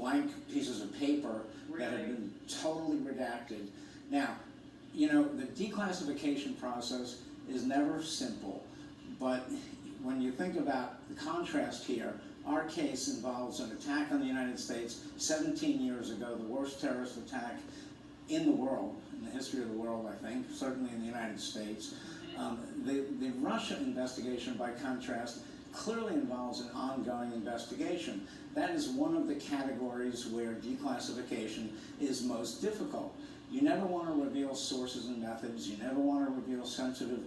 blank pieces of paper that had been totally redacted. Now, you know, the declassification process is never simple, but when you think about the contrast here, our case involves an attack on the United States 17 years ago, the worst terrorist attack in the world, in the history of the world, I think, certainly in the United States. The Russia investigation, by contrast, clearly involves an ongoing investigation. That is one of the categories where declassification is most difficult. You never want to reveal sources and methods. You never want to reveal sensitive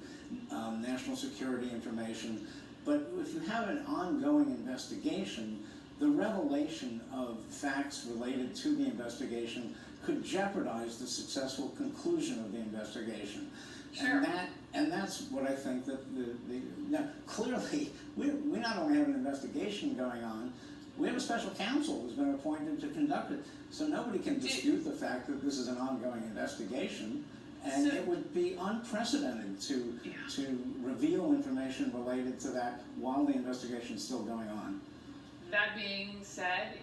national security information. But if you have an ongoing investigation, the revelation of facts related to the investigation could jeopardize the successful conclusion of the investigation. Sure. And that's what I think that now, clearly, we not only have an investigation going on, we have a special counsel who's been appointed to conduct it. So nobody can dispute the fact that this is an ongoing investigation, and it would be unprecedented to reveal information related to that while the investigation is still going on. That being said,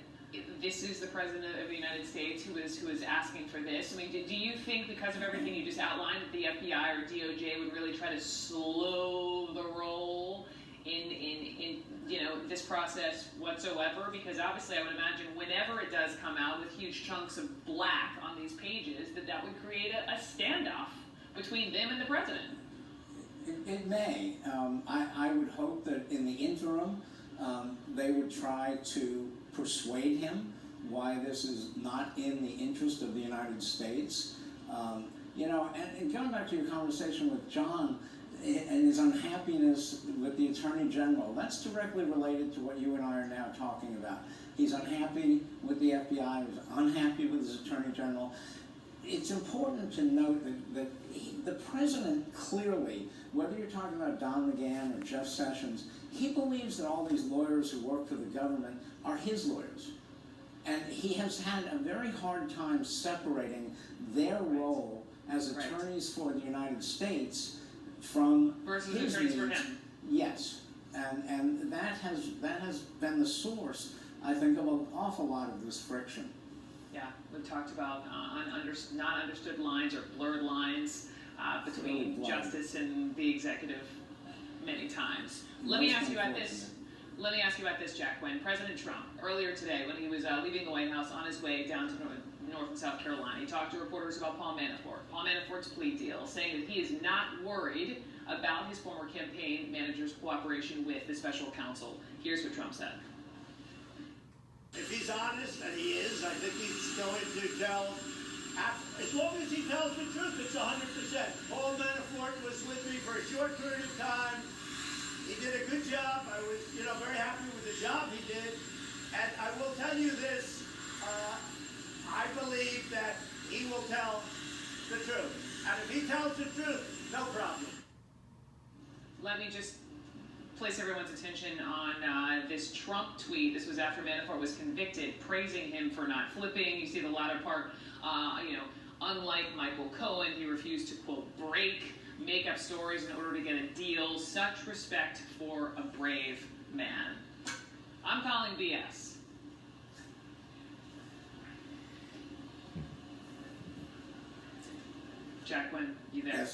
this is the President of the United States who is asking for this. I mean, do you think, because of everything you just outlined, that the FBI or DOJ would really try to slow the roll in you know, this process whatsoever? Because obviously I would imagine whenever it does come out with huge chunks of black on these pages, that would create a standoff between them and the President. It may. I would hope that in the interim they would try to persuade him why this is not in the interest of the United States. You know, and going back to your conversation with John and his unhappiness with the Attorney General, that's directly related to what you and I are now talking about. He's unhappy with the FBI, he's unhappy with his Attorney General. It's important to note that the President clearly, whether you're talking about Don McGahn or Jeff Sessions, he believes that all these lawyers who work for the government are his lawyers. And he has had a very hard time separating their role as attorneys for the United States from versus his attorneys needs. for him. Yes, and that has been the source, I think, of an awful lot of this friction. Yeah, we've talked about not understood lines or blurred lines between justice and the executive many times. Let me ask you about this, Jack. When President Trump, earlier today, when he was leaving the White House on his way down to North and South Carolina, he talked to reporters about Paul Manafort. Paul Manafort's plea deal, saying that he is not worried about his former campaign manager's cooperation with the special counsel. Here's what Trump said. If he's honest, and he is, I think he's going to tell, as long as he tells the truth, it's 100%. Paul Manafort was with me for a short period of time. He did a good job. I was, very happy with the job he did. And I will tell you this, I believe that he will tell the truth. And if he tells the truth, no problem. Let me just place everyone's attention on this Trump tweet. This was after Manafort was convicted, praising him for not flipping. You see the latter part, unlike Michael Cohen, he refused to, quote, make up stories in order to get a deal. Such respect for a brave man. I'm calling BS. Jacqueline, you there?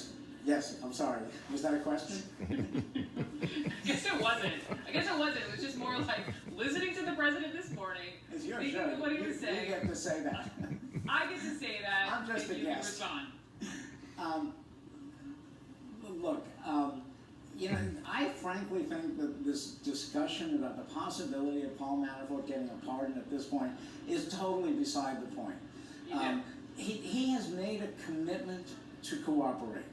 Yes, I'm sorry. Was that a question? I guess it wasn't. It was just more like listening to the president this morning, speaking of what he was saying. You get to say that. I get to say that. I'm just a guest. Look, I frankly think that this discussion about the possibility of Paul Manafort getting a pardon at this point is totally beside the point. He has made a commitment to cooperate.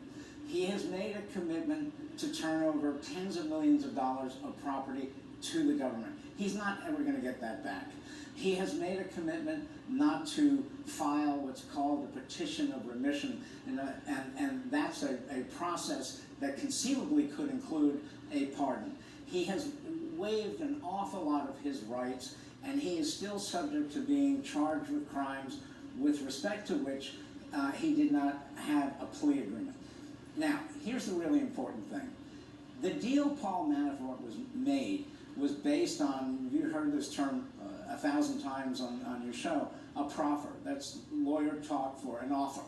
He has made a commitment to turn over tens of millions of dollars of property to the government. He's not ever going to get that back. He has made a commitment not to file what's called the petition of remission, and that's a process that conceivably could include a pardon. He has waived an awful lot of his rights, and he is still subject to being charged with crimes with respect to which he did not have a plea agreement. Now, here's the really important thing. The deal Paul Manafort made was based on, you heard this term 1,000 times on your show, a proffer. That's lawyer talk for an offer.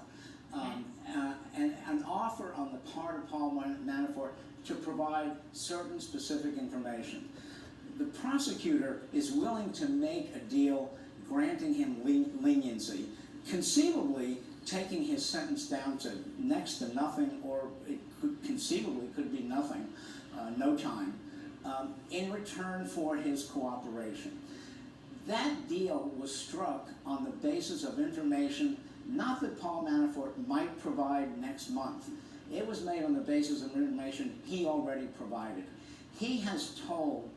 And an offer on the part of Paul Manafort to provide certain specific information. The prosecutor is willing to make a deal granting him leniency, conceivably taking his sentence down to next to nothing, or it conceivably could be nothing, no time, in return for his cooperation. That deal was struck on the basis of information not that Paul Manafort might provide next month. It was made on the basis of information he already provided. He has told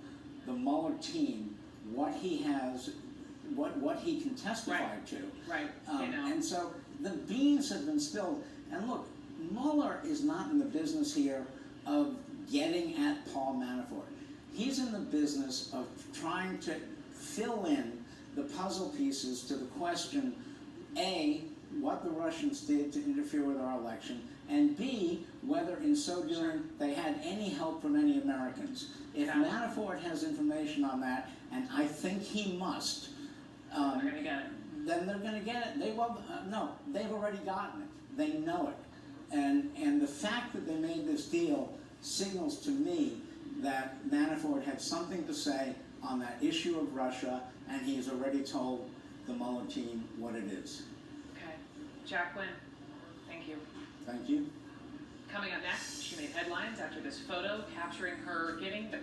the Mueller team what he has, what he can testify to. Right. And so the beans have been spilled. And look, Mueller is not in the business here of getting at Paul Manafort. He's in the business of trying to fill in the puzzle pieces to the question, A, what the Russians did to interfere with our election, and B, whether in so doing they had any help from any Americans. If Manafort has information on that, and I think he must, they're going to get it. then they're going to get it. They will, no, they've already gotten it. They know it. And the fact that they made this deal signals to me that Manafort had something to say on that issue of Russia, and he has already told the Mueller team what it is. Okay. Jacqueline, thank you. Thank you. Coming up next, she made headlines after this photo capturing her giving the